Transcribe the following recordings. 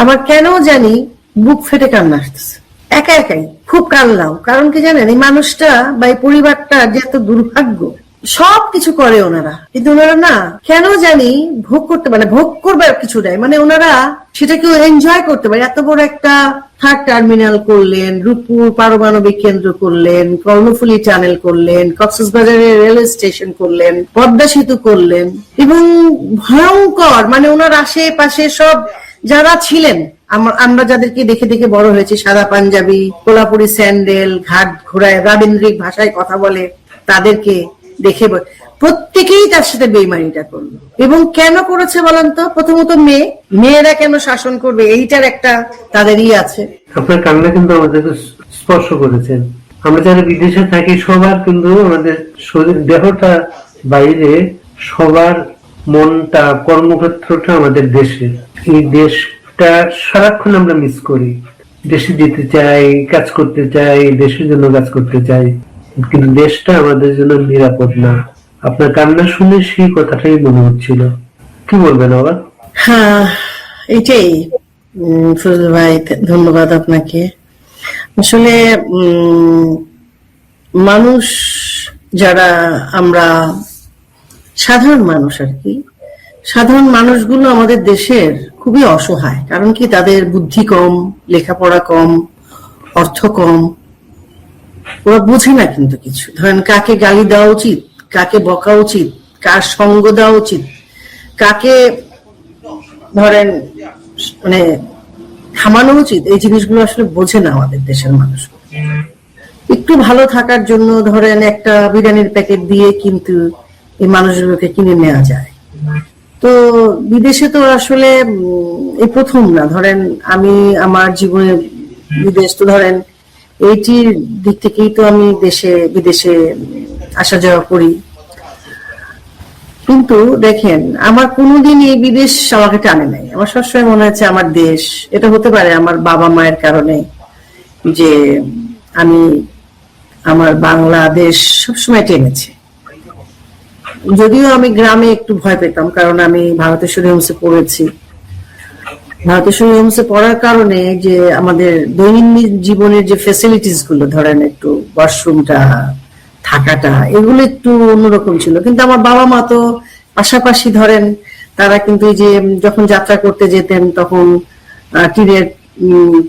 আমার কেন জানি বুক ফেটে কান্না আসতেছে, একা একাই খুব কাঁদলাম। কারণ কি জানেন, এই মানুষটা বা এই পরিবারটা যে এত দুর্ভাগ্য, সবকিছু করে ওনারা, কিন্তু ওনারা না কেন জানি ভোগ করতে পারে, ভোগ করবার কিছু নাই, মানে ওনারা সেটাকেও এনজয় করতে পারে। এত বড় একটা থার্ড টার্মিনাল করলেন, রূপপুর পারমাণবিক কেন্দ্র করলেন, কর্ণফুলী টানেল করলেন, কক্সবাজারের রেলওয়ে স্টেশন করলেন, পদ্মা সেতু করলেন, এবং ভয়ঙ্কর, মানে ওনার আশেপাশে সব যারা ছিলেন, আমরা যাদেরকে দেখে দেখে বড় হয়েছে, সাদা পাঞ্জাবি, কোলাপুরি স্যান্ডেল, ঘাট ঘোড়ায় রাবীন্দ্রিক ভাষায় কথা বলে, তাদেরকে দেখে প্রত্যেকেই তার সাথে বেইমানিটা করলো। এবং কেন করেছে বলেন তো? প্রথমত মেয়েরা কেন শাসন করবে, এইটার একটা তাদেরই আছে। আপনার কান্না কিন্তু আমাদেরকে স্পর্শ করেছেন। আমরা যারা বিদেশে থাকি সবার কিন্তু আমাদের শরীর দেহটা বাইরে, সবার মনটা কর্মক্ষেত্রটা আমাদের দেশে। এই দেশটা সারাক্ষণ আমরা মিস করি, দেশে যেতে চাই, কাজ করতে চাই, দেশের জন্য কাজ করতে চাই, কিন্তু দেশটা আমাদের জন্য নিরাপদ না। আপনার কান্না শুনে সেই কথাটাই মনে হচ্ছিল। কি বলবেন আবার? হ্যাঁ, এটাই ফজল ভাই, ধন্যবাদ আপনাকে। আসলে মানুষ যারা আমরা সাধারণ মানুষ আর কি, সাধারণ মানুষগুলো আমাদের দেশের খুবই অসহায়। কারণ কি, তাদের বুদ্ধি কম, লেখাপড়া কম, অর্থ কম, ওরা বোঝে না কিন্তু কিছু। ধরেন, কাকে গালি দেওয়া উচিত, কাকে বকা উচিত, কার সঙ্গ দেওয়া উচিত, কাকে ধরেন মানে থামানো উচিত, এই জিনিসগুলো আসলে বোঝে না আমাদের দেশের মানুষ। একটু ভালো থাকার জন্য ধরেন একটা বিরিয়ানির প্যাকেট দিয়ে কিন্তু এই মানুষগুলোকে কিনে নেওয়া যায়। তো বিদেশে তো আসলে এই প্রথম না। ধরেন আমি আমার জীবনে বিদেশ তো ধরেন এইটির দিক থেকেই তো আমি বিদেশে আসা যাওয়া করি। কিন্তু দেখেন, আমার কোনোদিন এই বিদেশ আমাকে টানে নাই। আমার সবসময় মনে হচ্ছে আমার দেশ। এটা হতে পারে আমার বাবা মায়ের কারণে, যে আমি আমার বাংলাদেশ সবসময় টেনেছে। যদিও আমি গ্রামে একটু ভয় পেতাম, কারণ আমি ভারতেশ্বরী হোমসে পড়েছি। ভারতেশ্বরী হোমসে পড়ার কারণে যে আমাদের দৈনন্দিন জীবনের যে ফ্যাসিলিটিস গুলো, ধরেন একটু ওয়াশরুমটা, থাকাটা, এগুলো একটু অন্যরকম ছিল। কিন্তু আমার বাবা মা তো পাশাপাশি ধরেন তারা কিন্তু এই যে যখন যাত্রা করতে যেতেন তখন টিনের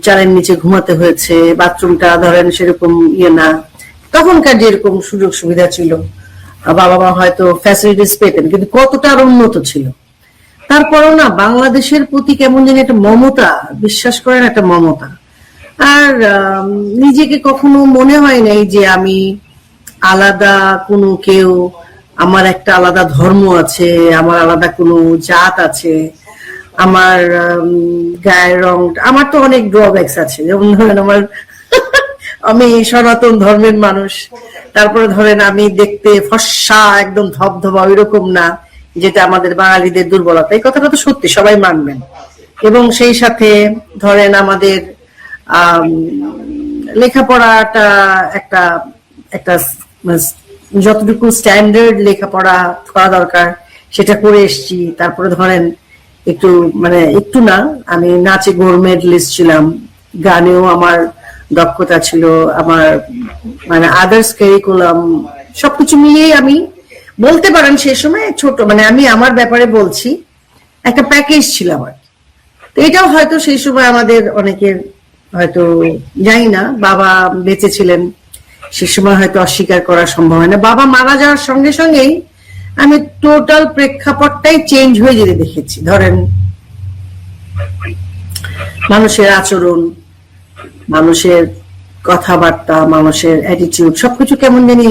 চালের নিচে ঘুমাতে হয়েছে, বাথরুমটা ধরেন সেরকম না, তখনকার যেরকম সুযোগ সুবিধা ছিল বাবা মা হয়তো ফ্যাসিলিটিস পেতেন, কিন্তু কতটা আর উন্নত ছিল। তারপরেও না বাংলাদেশের প্রতি কেমন যেন একটা মমতা, বিশ্বাস করেন একটা মমতা। আর নিজেকে কখনো মনে হয় নাই যে আমি আলাদা কোনো কেউ, আমার একটা আলাদা ধর্ম আছে, আমার আলাদা কোনো জাত আছে, আমার গায়ের রং, আমার তো অনেক ড্রব্যাকস আছে। যেমন ধরেন আমি সনাতন ধর্মের মানুষ, তারপরে ধরেন আমি দেখতে ফর্সা একদম ধবধবা, ওইরকম না, যেটা আমাদের বাঙালিদের দুর্বলতা। এই কথাটা তো সত্যি, সবাই মানবেন। এবং সেই সাথে ধরেন আমাদের লেখাপড়াটা একটা একটা যতটুকু স্ট্যান্ডার্ড লেখাপড়া করা দরকার সেটা করে এসছি। তারপরে ধরেন একটু একটু না, আমি নাচে গোল্ড মেডেলিস্ট ছিলাম, গানেও আমার দক্ষতা ছিল, আমার আদার্স কারিকুলাম সবকিছু মিলিয়ে আমি বলতে পারেন সে সময় ছোট, আমি আমার ব্যাপারে বলছি, একটা প্যাকেজ ছিল আমার। তো এটাও হয়তো সেই সময় আমাদের অনেকের হয়তো, জানি না, বাবা বেঁচে ছিলেন সে সময় হয়তো অস্বীকার করা সম্ভব হয় না। বাবা মারা যাওয়ার সঙ্গে সঙ্গেই আমি টোটাল প্রেক্ষাপটটাই চেঞ্জ হয়ে যেতে দেখেছি। ধরেন মানুষের আচরণ, মানুষের কথাবার্তা, মানুষের অ্যাটিটিউড, সবকিছু কেমন জানি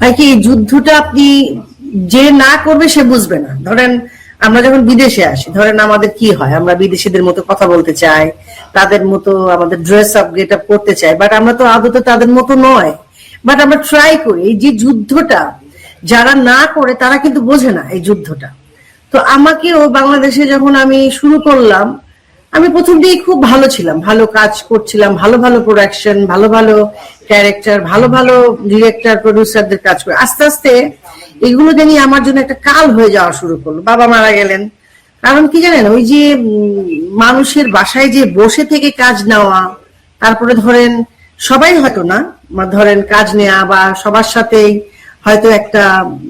হয় কি, যুদ্ধটা আপনি যে না করবে সে বুঝবে না। ধরেন আমরা যখন বিদেশে আসি, ধরেন আমাদের কি হয়, আমরা বিদেশিদের মতো কথা বলতে চাই, তাদের মতো আমাদের ড্রেস আপ গেট আপ করতে চাই, বাট আমরা তো আদতে তাদের মতো নয়। বাট আমরা ট্রাই করি। এই যে যুদ্ধটা যারা না করে তারা কিন্তু বোঝে না এই যুদ্ধটা। তো আমাকেও বাংলাদেশে যখন আমি শুরু করলাম, আমি প্রথম দিকে খুব ভালো ছিলাম, ভালো কাজ করছিলাম, ভালো ভালো প্রোডাকশন, ভালো ভালো ক্যারেক্টার, ভালো ভালো ডিরেক্টর প্রডিউসারদের কাজ করে। আস্তে আস্তে এগুলো জানি আমার জন্য একটা কাল হয়ে যাওয়া শুরু করলো। বাবা মারা গেলেন, কারণ কি জানেন, ওই যে মানুষের বাসায় যে বসে থেকে কাজ নেওয়া, তারপরে ধরেন সবাই হয়তো না, ধরেন কাজ নেওয়া বা সবার সাথেই হয়তো একটা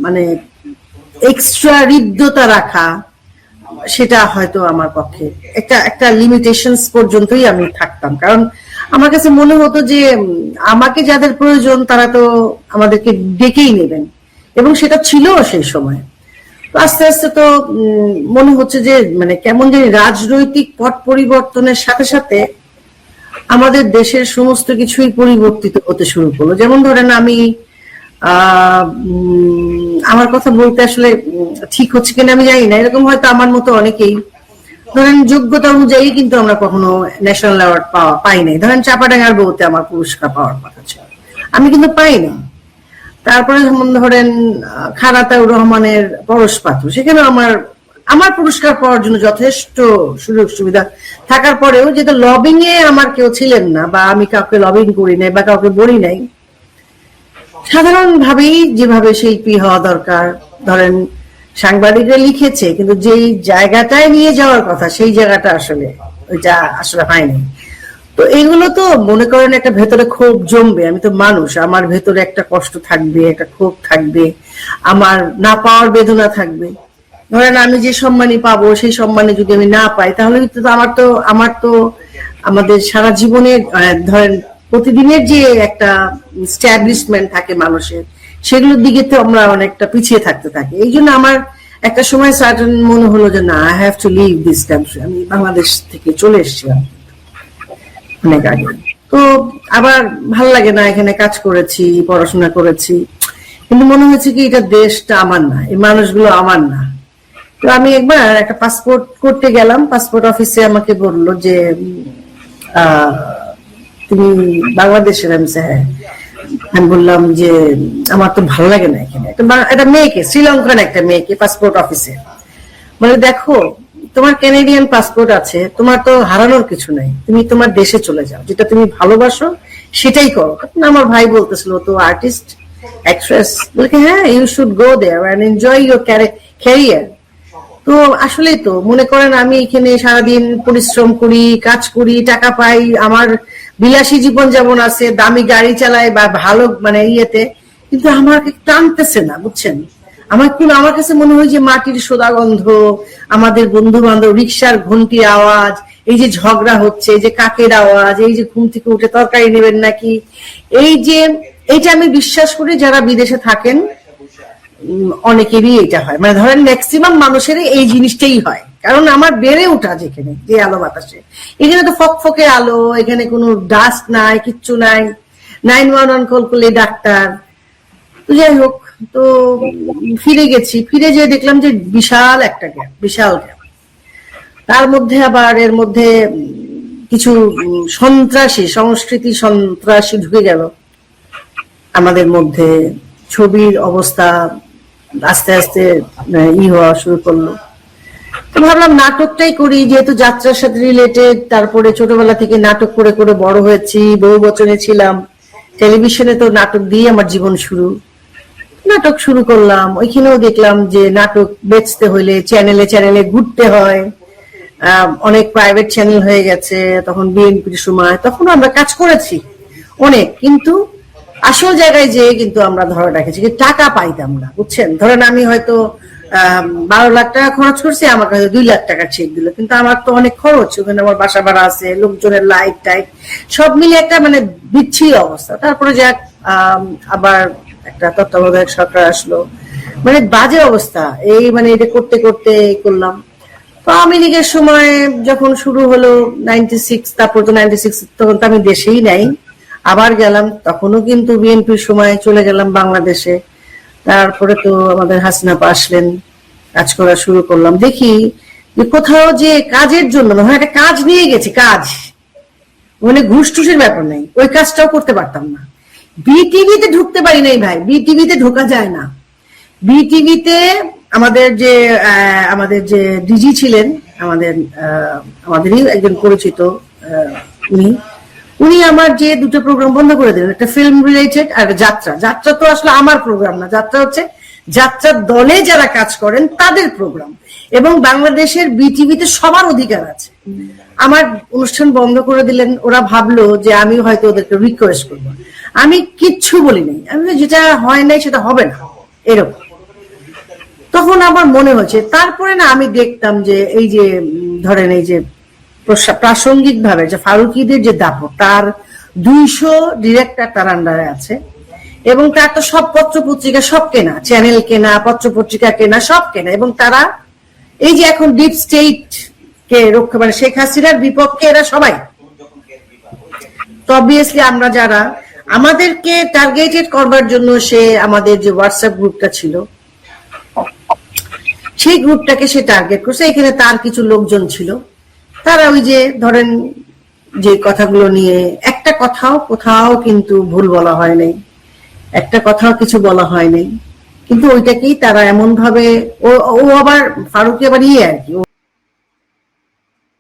মানে এক্সট্রা হৃদ্যতা রাখা, সেটা হয়তো আমার পক্ষে একটা একটা লিমিটেশনস পর্যন্তই আমি থাকতাম। কারণ আমার কাছে মনে হতো যে আমাকে যাদের প্রয়োজন তারা তো আমাদেরকে ডেকেই নেবেন, এবং সেটা ছিল সেই সময়। তো আস্তে আস্তে তো মনে হচ্ছে যে মানে কেমন যে রাজনৈতিক পট পরিবর্তনের সাথে সাথে আমাদের দেশের সমস্ত কিছুই পরিবর্তিত হতে শুরু করলো। যেমন ধরেন আমি আমার কথা বলতে আসলে ঠিক হচ্ছে কিনা আমি জানি না, এরকম হয়তো আমার মতো অনেকেই ধরেন যোগ্যতা অনুযায়ী কিন্তু আমরা কখনো ন্যাশনাল অ্যাওয়ার্ড পাই নাই। ধরেন চাপাডাঙ্গার বউতে আমার পুরস্কার পাওয়ার কথা ছিল, আমি কিন্তু পাই না। তারপরে যেমন ধরেন খারাতাউর রহমানের পরশ পাথর, সেখানে আমার আমার পুরস্কার পাওয়ার জন্য যথেষ্ট সুযোগ সুবিধা থাকার পরেও যেহেতু লবিং এ আমার কেউ ছিলেন না, বা আমি কাউকে লবিং করি নাই বা কাউকে বলি নাই, সাধারণভাবেই যেভাবে শিল্পী হওয়া দরকার, ধরেন সাংবাদিকরা লিখেছে কিন্তু যেই জায়গাটায় নিয়ে যাওয়ার কথা সেই জায়গাটা আসলে ওইটা আসলে হয়নি। তো এগুলো তো মনে করেন একটা ভেতরে ক্ষোভ জমবে, আমি তো মানুষ, আমার ভেতরে একটা কষ্ট থাকবে, একটা ক্ষোভ থাকবে, আমার না পাওয়ার বেদনা থাকবে। ধরেন আমি যে সম্মানই পাবো সেই সম্মানে যদি আমি না পাই, তাহলে তো আমার তো আমাদের সারা জীবনের ধরেন প্রতিদিনের যে একটা স্ট্যাবলিশমেন্ট থাকে মানুষের, সেগুলোর দিকে তো আমরা অনেকটা পিছিয়ে থাকতে থাকি। এই জন্য আমার একটা সময় সার্টেন মনে হলো যে না, I have to leave this country. আমি বাংলাদেশ থেকে চলে এসেছিলাম অনেক আগে। তো আবার ভাল লাগে না, এখানে কাজ করেছি, পড়াশোনা করেছি, কিন্তু মনে হয়েছে কি এটা দেশটা আমার না, এই মানুষগুলো আমার না। তো আমি একবার একটা পাসপোর্ট করতে গেলাম, পাসপোর্ট অফিসে আমাকে বললো যে তুমি বাংলাদেশের? আমি হ্যাঁ। আমি বললাম যে আমার তো ভালো লাগে না এখানে। একটা মেয়েকে, শ্রীলঙ্কান একটা মেয়েকে পাসপোর্ট অফিসে বলে, দেখো তোমার ক্যানাডিয়ান পাসপোর্ট আছে, তোমার তো হারানোর কিছু নাই, তুমি তোমার দেশে চলে যাও, যেটা তুমি ভালোবাসো সেটাই করো। আমার ভাই বলতেছিল তো আর্টিস্ট অ্যাক্ট্রেস, বলে হ্যাঁ you should go there and enjoy your career. তো আসলেই তো মনে করেন আমি এখানে সারাদিন পরিশ্রম করি, কাজ করি, টাকা পাই, আমার বিলাসী জীবন যেমন আছে, দামি গাড়ি চালাই বা ভালো মানে ইয়েতে, কিন্তু আমাকে টানতেছে না, বুঝছেন? আমার কাছে মনে হয় যে মাটির সোদা গন্ধ, আমাদের বন্ধু বান্ধব, রিক্সার ঘন্টির আওয়াজ, এই যে ঝগড়া হচ্ছে, এই যে কাকের আওয়াজ, এই যে ঘুম থেকে উঠে তরকারি নেবেন নাকি, এইটা আমি বিশ্বাস করি যারা বিদেশে থাকেন অনেকেরই এটা হয়। মানে ধরেন ম্যাক্সিমাম মানুষেরই এই জিনিসটাই হয়, কারণ আমার বেড়ে ওঠা যেখানে, যে আলো বাতাসে, এখানে তো ফকফকে আলো, এখানে কোনো ডাস্ট নাই, কিচ্ছু নাই, 911 কল করলে ডাক্তার। তো যাই হোক, তো ফিরে গেছি, ফিরে যেয়ে দেখলাম যে বিশাল একটা গ্যাপ, বিশাল গ্যাপ। তার মধ্যে আবার এর মধ্যে কিছু সংস্কৃতি সন্ত্রাসী ঢুকে গেল আমাদের মধ্যে। ছবির অবস্থা আস্তে আস্তে হওয়া শুরু করলো। তো ভাবলাম নাটকটাই করি, যেহেতু যাত্রার সাথে রিলেটেড। তারপরে ছোটবেলা থেকে নাটক করে করে বড় হয়েছি, বহু বচনে ছিলাম, টেলিভিশনে তো নাটক দিয়ে আমার জীবন শুরু। নাটক শুরু করলাম, ওইখানেও দেখলাম যে নাটক বেচতে হইলে চ্যানেলে চ্যানেলে ঘুরতে হয়, অনেক প্রাইভেট চ্যানেল হয়ে গেছে তখন, বিএনপির সময়, তখন আমরা কাজ করেছি অনেক, কিন্তু আসল জায়গায় যেয়ে কিন্তু আমরা ধরে রাখেছি, টাকা পাইতাম না, বুঝছেন? ধরেন আমি হয়তো 12 লাখ টাকা খরচ করছি, আমাকে হয়তো 2 লাখ টাকা চেক দিল, কিন্তু আমার তো অনেক খরচ, ওখানে আমার বাসা ভাড়া আছে, লোকজনের লাইট টাইট সব মিলে একটা মানে বিচ্ছিরি অবস্থা। তারপরে যাক আবার একটা তত্ত্বাবধায়ক সরকার আসলো, মানে বাজে অবস্থা, এই মানে এটা করতে করতে করলাম। তো আওয়ামী লীগের সময় যখন শুরু হলো 96, তারপর তো 96 তখন তো আমি দেশেই নাই, আবার গেলাম, তখনও কিন্তু বিএনপির সময় চলে গেলাম বাংলাদেশে। তারপরে তো আমাদের হাসিনা আপা আসলেন, কাজ করা শুরু করলাম। দেখি যে কোথাও যে কাজের জন্য না, একটা কাজ নিয়ে গেছি, কাজ মানে ঘুষ টুসের ব্যাপার নেই, ওই কাজটাও করতে পারতাম না। বিটিভিতে ঢুকতে পারি নাই ভাই, বিটিভিতে ঢোকা যায় না। বিটিভিতে আমাদের যে ডিজি ছিলেন, আমাদেরই একজন পরিচিত, উনি আমার যে দুটো প্রোগ্রাম বন্ধ করে দিলেন, একটা ফিল্ম রিলেটেড আর যাত্রা। যাত্রা তো আসলে আমার প্রোগ্রাম না, যাত্রা হচ্ছে যাত্রার দলে যারা কাজ করেন তাদের প্রোগ্রাম, এবং বাংলাদেশের বিটিভিতে সবার অধিকার আছে। আমার অনুষ্ঠান বন্ধ করে দিলেন, ওরা ভাবলো যে আমি হয়তো ওদেরকে রিকোয়েস্ট করবো। আমি কিচ্ছু বলি নাই, আমি যেটা হয় নাই সেটা হবে না এরকম। তখন আমার মনে হয়েছে, তারপরে না আমি দেখতাম যে এই যে ধরেন এই যে প্রাসঙ্গিক ভাবে যে ফারুকীদের যে দাপট, তার 200 ডিরেক্টর তার আন্ডারে আছে, এবং তার তো সব পত্র পত্রিকা সব কেনা, চ্যানেল কেনা, পত্র পত্রিকা কেনা, সব কেনা, এবং তারা এই যে এখন ডিপ স্টেট কে রক্ষা, মানে শেখ হাসিনার বিপক্ষে এরা সবাই। তো অবভিয়াসলি আমরা যারা আমাদেরকে টার্গেটেড করবার জন্য সে আমাদের যে হোয়াটসঅ্যাপ গ্রুপটা ছিল সেই গ্রুপটাকে সে টার্গেট করছে। এখানে তার কিছু লোকজন ছিল, তারা ওই যে ধরেন যে কথাগুলো নিয়ে একটা কথাও কোথাও কিন্তু ভুল বলা হয় নাই, একটা কথাও কিছু বলা হয় নাই, কিন্তু ওইটাকেই তারা এমন ভাবে ও আবার ফারুকী আবার আর কি